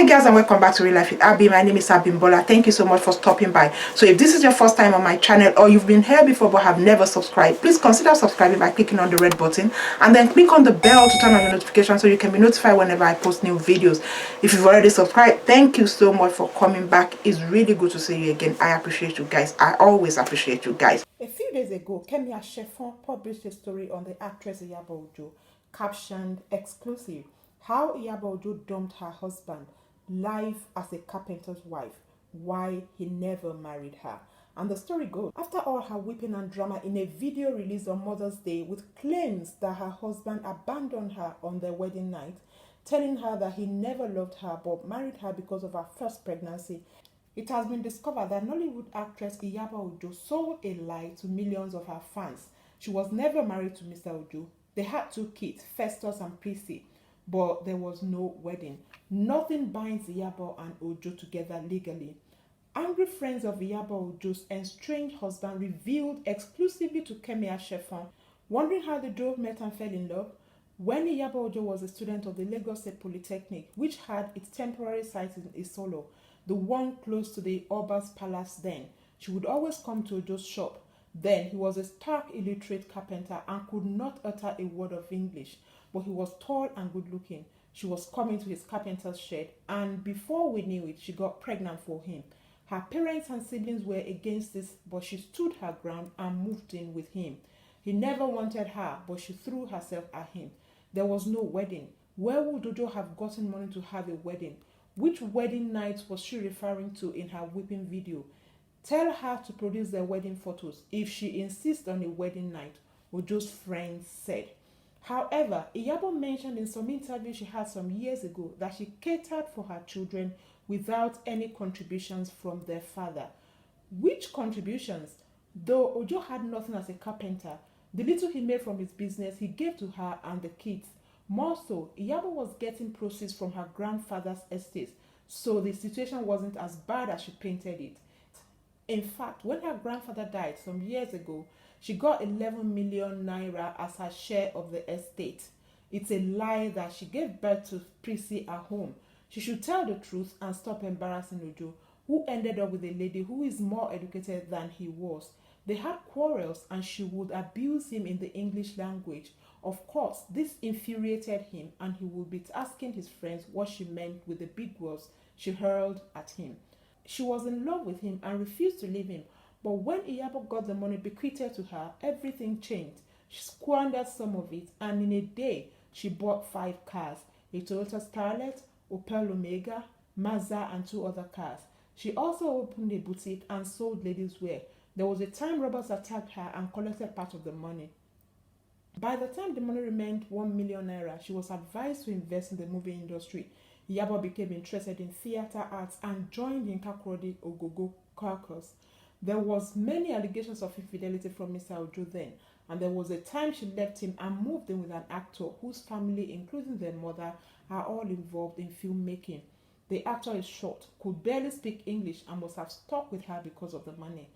Guys, and welcome back to Real Life with Abby. My name is Abimbola. Thank you so much for stopping by. So if this is your first time on my channel, or you've been here before but have never subscribed, please consider subscribing by clicking on the red button and then click on the bell to turn on your notifications so you can be notified whenever I post new videos. If you've already subscribed, thank you so much for coming back. It's really good to see you again. I appreciate you guys. I always appreciate you guys. A few days ago, Kemi Ashefon published a story on the actress Iyabo Ojo, captioned "Exclusive: How Iyabo Ojo dumped her husband, life as a carpenter's wife, why he never married her." And the story goes, after all her weeping and drama in a video released on Mother's Day with claims that her husband abandoned her on their wedding night, telling her that he never loved her but married her because of her first pregnancy, it has been discovered that Nollywood actress Iyabo Ojo sold a lie to millions of her fans. She was never married to Mr. Ojo. They had 2 kids, Festus and Prissy, but there was no wedding. Nothing binds Iyabo and Ojo together legally. Angry friends of Iyabo Ojo's estranged husband revealed exclusively to Kemi Ashefon, wondering how the duo met and fell in love. When Iyabo Ojo was a student of the Lagos State Polytechnic, which had its temporary site in Isolo, the one close to the Oba's Palace then, she would always come to Ojo's shop. Then he was a stark illiterate carpenter and could not utter a word of English, but he was tall and good looking. She was coming to his carpenter's shed, and before we knew it, she got pregnant for him. Her parents and siblings were against this, but she stood her ground and moved in with him. He never wanted her, but she threw herself at him. There was no wedding. Where would Ojo have gotten money to have a wedding? Which wedding night was she referring to in her weeping video? Tell her to produce their wedding photos if she insists on a wedding night, Ojo's friends said. However, Iyabo mentioned in some interview she had some years ago that she catered for her children without any contributions from their father. Which contributions? Though Ojo had nothing as a carpenter, the little he made from his business he gave to her and the kids. More so, Iyabo was getting proceeds from her grandfather's estate, so the situation wasn't as bad as she painted it. In fact, when her grandfather died some years ago, she got 11 million naira as her share of the estate. It's a lie that she gave birth to Prissy at home. She should tell the truth and stop embarrassing Ojo, who ended up with a lady who is more educated than he was. They had quarrels and she would abuse him in the English language. Of course, this infuriated him and he would be asking his friends what she meant with the big words she hurled at him. She was in love with him and refused to leave him, but when Iyabo got the money bequeathed to her, everything changed. She squandered some of it, and in a day, she bought 5 cars, a Toyota Starlet, Opel Omega, Mazda, and 2 other cars. She also opened a boutique and sold ladies' wear. There was a time robbers attacked her and collected part of the money. By the time the money remained 1 million naira, she was advised to invest in the movie industry. Iyabo became interested in theatre arts and joined the Nkakrodi Ogogo caucus. There was many allegations of infidelity from Mr. Ojo then, and there was a time she left him and moved in with an actor whose family, including their mother, are all involved in filmmaking. The actor is short, could barely speak English, and must have stuck with her because of the money.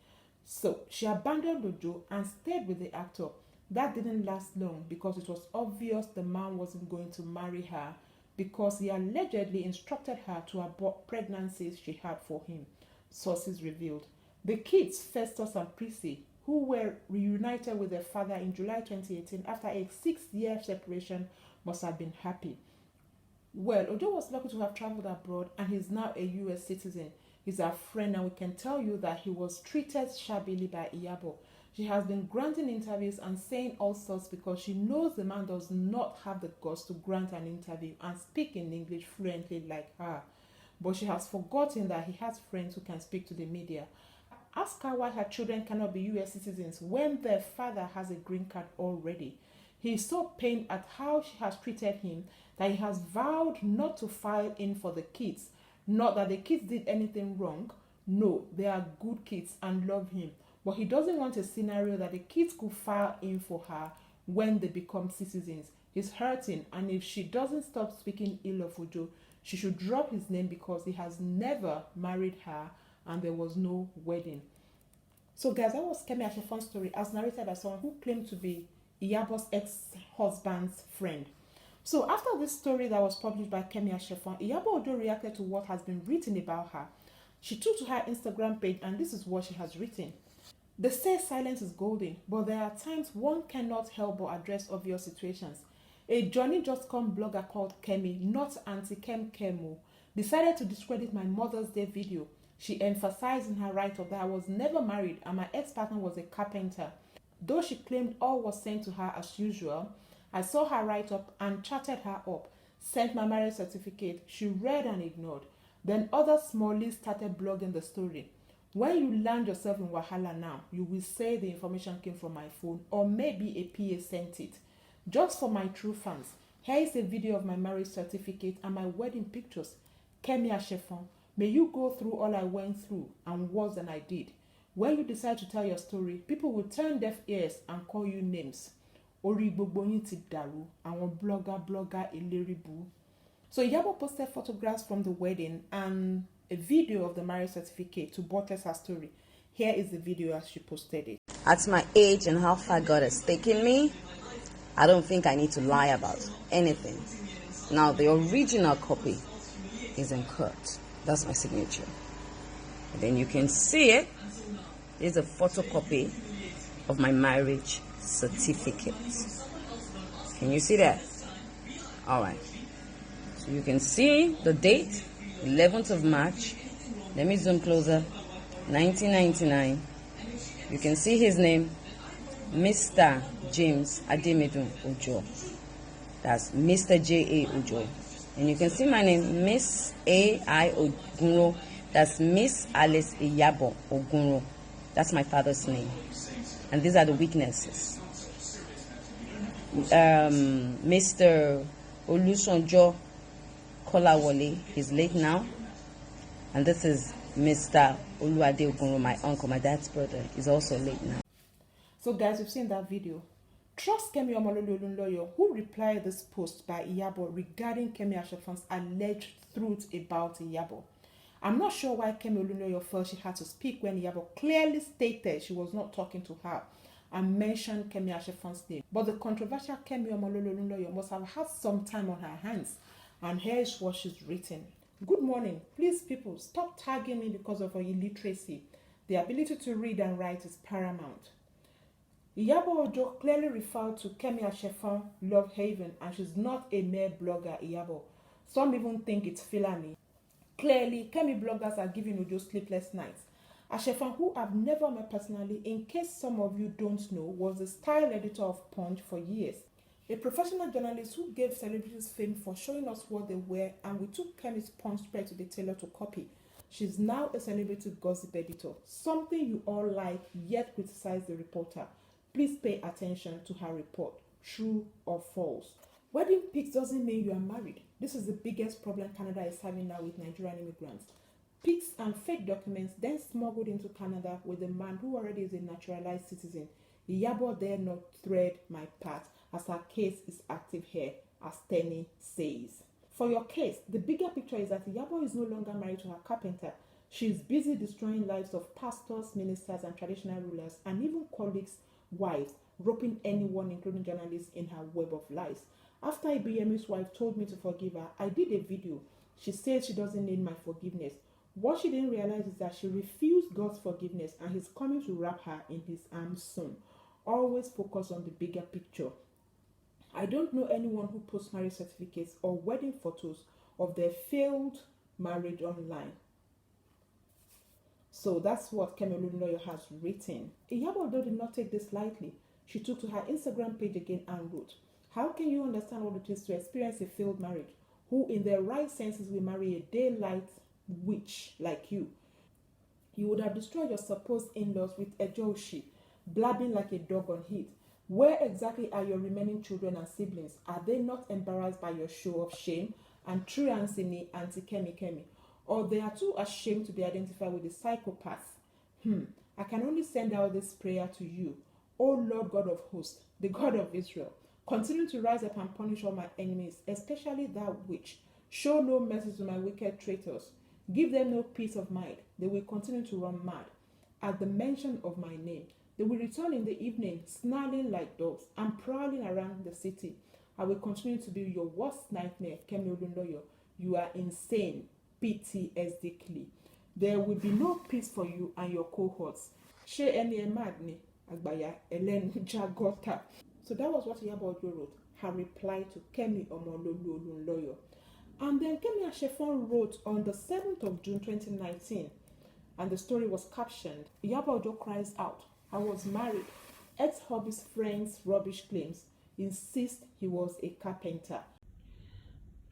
So she abandoned Ojo and stayed with the actor. That didn't last long because it was obvious the man wasn't going to marry her, because he allegedly instructed her to abort pregnancies she had for him, sources revealed. The kids, Festus and Prissy, who were reunited with their father in July 2018 after a 6-year separation, must have been happy. Well, Ojo was lucky to have traveled abroad and he's now a US citizen. He's our friend and we can tell you that he was treated shabbily by Iyabo. She has been granting interviews and saying all sorts because she knows the man does not have the guts to grant an interview and speak in English fluently like her. But she has forgotten that he has friends who can speak to the media. Ask her why her children cannot be US citizens when their father has a green card already. He is so pained at how she has treated him that he has vowed not to file in for the kids. Not that the kids did anything wrong. No, they are good kids and love him. But he doesn't want a scenario that the kids could file in for her when they become citizens. He's hurting, and if she doesn't stop speaking ill of Ojo, she should drop his name because he has never married her and there was no wedding. So guys, that was Kemi Ashefon's story as narrated by someone who claimed to be Iyabo's ex-husband's friend. So after this story that was published by Kemi Ashefon, Iyabo Ojo reacted to what has been written about her. She took to her Instagram page and this is what she has written. They say silence is golden, but there are times one cannot help but address obvious situations. A Johnny Just Come blogger called Kemi, not anti-Kem Kemo, decided to discredit my Mother's Day video. She emphasized in her write-up that I was never married and my ex-partner was a carpenter. Though she claimed all was sent to her as usual, I saw her write-up and chatted her up, sent my marriage certificate, she read and ignored. Then other smallies started blogging the story. When you land yourself in Wahala now, you will say the information came from my phone or maybe a PA sent it. Just for my true fans, here is a video of my marriage certificate and my wedding pictures. Kemi Ashefon, may you go through all I went through and worse than I did. When you decide to tell your story, people will turn deaf ears and call you names. Ori gbogbo yin ti dàrú, àwọn blogger eléribu. So Iyabo posted photographs from the wedding and a video of the marriage certificate to buttress her story. Here is the video as she posted it. At my age and how far God has taken me, I don't think I need to lie about anything. Now, the original copy is in Curs3s. That's my signature. And then you can see it. There's a photocopy of my marriage certificate. Can you see that? All right. So you can see the date, 11th of March. Let me zoom closer. 1999. You can see his name, Mr. James Ademidun Ojo. That's Mr. J.A. Ojo. And you can see my name, Miss A.I. Ogunro. That's Miss Alice Iyabo Ogunro. That's my father's name. And these are the witnesses. Mr. Olunloyo Kemi, he's late now. And this is Mr. Oluwade Ogunro, my uncle, my dad's brother. He's also late now. So guys, you've seen that video. Trust Kemi Olunloyo, who replied this post by Iyabo regarding Kemi Ashefon's alleged truth about Iyabo. I'm not sure why Kemi Olunloyo felt she had to speak when Iyabo clearly stated she was not talking to her and mentioned Kemi Ashefon's name. But the controversial Kemi Olunloyo must have had some time on her hands. And here is what she's written. Good morning. Please, people, stop tagging me because of our illiteracy. The ability to read and write is paramount. Iyabo Ojo clearly referred to Kemi Ashefon Love Haven, and she's not a mere blogger, Iyabo. Some even think it's Fulani. Clearly, Kemi bloggers are giving Ojo sleepless nights. Ashefon, who I've never met personally, in case some of you don't know, was the style editor of Punch for years. A professional journalist who gave celebrities fame for showing us what they wear, and we took Kemi's Punch spread to be tailored to copy. She's now a celebrity gossip editor, something you all like yet criticize the reporter. Please pay attention to her report, true or false. Wedding pics doesn't mean you are married. This is the biggest problem Canada is having now with Nigerian immigrants. Pics and fake documents then smuggled into Canada with a man who already is a naturalized citizen. Iyabo dare not thread my path as her case is active here, as Tenny says. For your case, the bigger picture is that Iyabo is no longer married to her carpenter. She is busy destroying lives of pastors, ministers, and traditional rulers, and even colleagues' wives, roping anyone, including journalists, in her web of lies. After Ibiyemi's wife told me to forgive her, I did a video. She says she doesn't need my forgiveness. What she didn't realize is that she refused God's forgiveness, and He's coming to wrap her in His arms soon. Always focus on the bigger picture. I don't know anyone who posts marriage certificates or wedding photos of their failed marriage online. So that's what Kemi Olunloyo has written. Iyabo Ojo did not take this lightly. She took to her Instagram page again and wrote, "How can you understand what it is to experience a failed marriage? Who in their right senses will marry a daylight witch like you? You would have destroyed your supposed in-laws with Ejoshi, blabbing like a dog on heat. Where exactly are your remaining children and siblings? Are they not embarrassed by your show of shame and truancy anti-Kemi? Or they are too ashamed to be identified with the psychopaths? I can only send out this prayer to you. O Lord God of hosts, the God of Israel, continue to rise up and punish all my enemies, especially that witch. Show no mercy to my wicked traitors. Give them no peace of mind. They will continue to run mad at the mention of my name. They will return in the evening, snarling like dogs and prowling around the city. I will continue to be your worst nightmare, Kemi Olunloyo. You are insane. PTSD. There will be no peace for you and your cohorts. She any madni agbaya Ellen Jagota. So that was what Iyabo Ojo wrote. Her reply to Kemi Olunloyo. And then Kemi Ashefon wrote on the 7th of June 2019, and the story was captioned, Iyabo Ojo cries out, I was married. Ex-hobby's friend's rubbish claims. Insist he was a carpenter.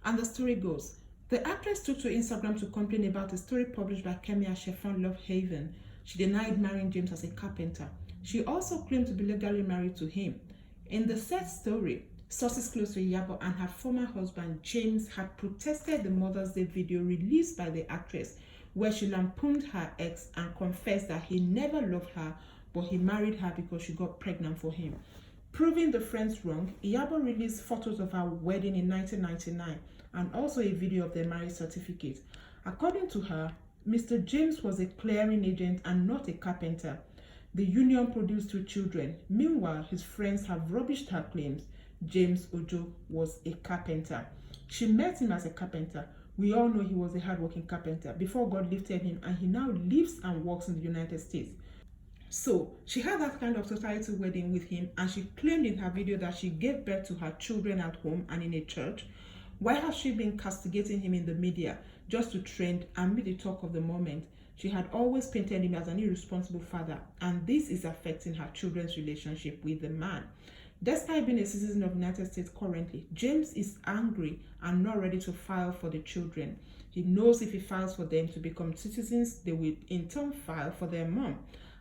And the story goes, the actress took to Instagram to complain about a story published by Kemi Ashefon Love Haven. She denied marrying James as a carpenter. She also claimed to be legally married to him. In the said story, sources close to Iyabo and her former husband James had protested the Mother's Day video released by the actress, where she lampooned her ex and confessed that he never loved her, but he married her because she got pregnant for him. Proving the friends wrong, Iyabo released photos of her wedding in 1999 and also a video of their marriage certificate. According to her, Mr. James was a clearing agent and not a carpenter. The union produced 2 children. Meanwhile, his friends have rubbished her claims. James Ojo was a carpenter. She met him as a carpenter. We all know he was a hardworking carpenter before God lifted him, and he now lives and works in the United States. So she had that kind of society wedding with him, and she claimed in her video that she gave birth to her children at home and in a church. Why has she been castigating him in the media just to trend and be the talk of the moment? She had always painted him as an irresponsible father, and this is affecting her children's relationship with the man. Despite being a citizen of the United States currently, James is angry and not ready to file for the children. He knows if he files for them to become citizens, they will in turn file for their mom.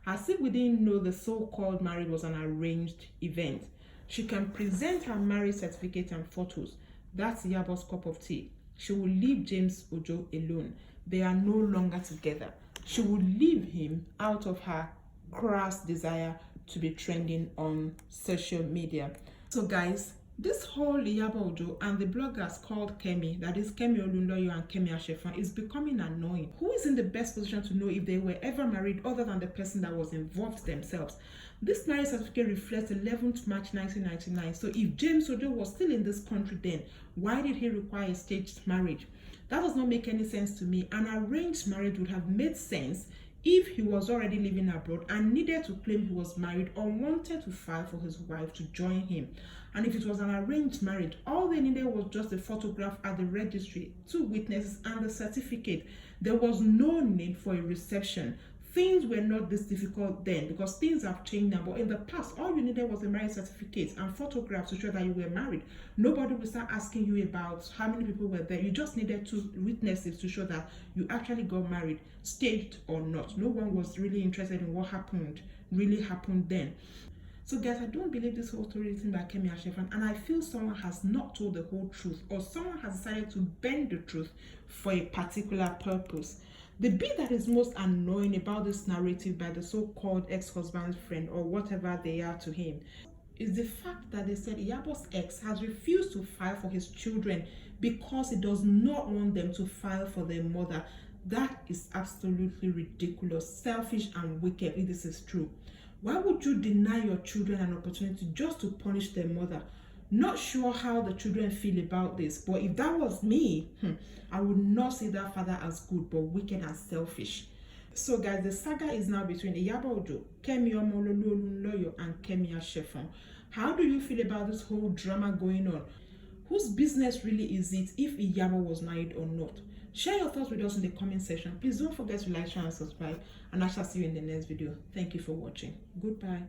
As if we didn't know the so-called marriage was an arranged event. She can present her marriage certificate and photos. That's Iyabo's cup of tea. She will leave James Ojo alone. They are no longer together. She will leave him out of her crass desire to be trending on social media. So guys, this whole Iyabo Ojo and the bloggers called Kemi, that is Kemi Olunloyo and Kemi Ashefon, is becoming annoying. Who is in the best position to know if they were ever married other than the person that was involved themselves? This marriage certificate reflects 11th March 1999. So if James Ojo was still in this country then, why did he require a staged marriage? That does not make any sense to me. An arranged marriage would have made sense if he was already living abroad and needed to claim he was married or wanted to file for his wife to join him. And if it was an arranged marriage, all they needed was just a photograph at the registry, 2 witnesses and the certificate. There was no need for a reception. Things were not this difficult then because things have changed now. But in the past, all you needed was a marriage certificate and photographs to show that you were married. Nobody would start asking you about how many people were there. You just needed 2 witnesses to show that you actually got married, staged or not. No one was really interested in what really happened then. So guys, I don't believe this whole story written by Kemi Ashefon, and I feel someone has not told the whole truth, or someone has decided to bend the truth for a particular purpose. The bit that is most annoying about this narrative by the so-called ex-husband's friend or whatever they are to him is the fact that they said Iyabo's ex has refused to file for his children because he does not want them to file for their mother. That is absolutely ridiculous, selfish and wicked if this is true. Why would you deny your children an opportunity just to punish their mother? Not sure how the children feel about this, but if that was me, I would not see that father as good, but wicked and selfish. So guys, the saga is now between Iyabo Ojo, Kemi Olunloyo and Kemi Ashefon. How do you feel about this whole drama going on? Whose business really is it if Iyabo was married or not? Share your thoughts with us in the comment section. Please don't forget to like, share and subscribe, and I shall see you in the next video. Thank you for watching. Goodbye.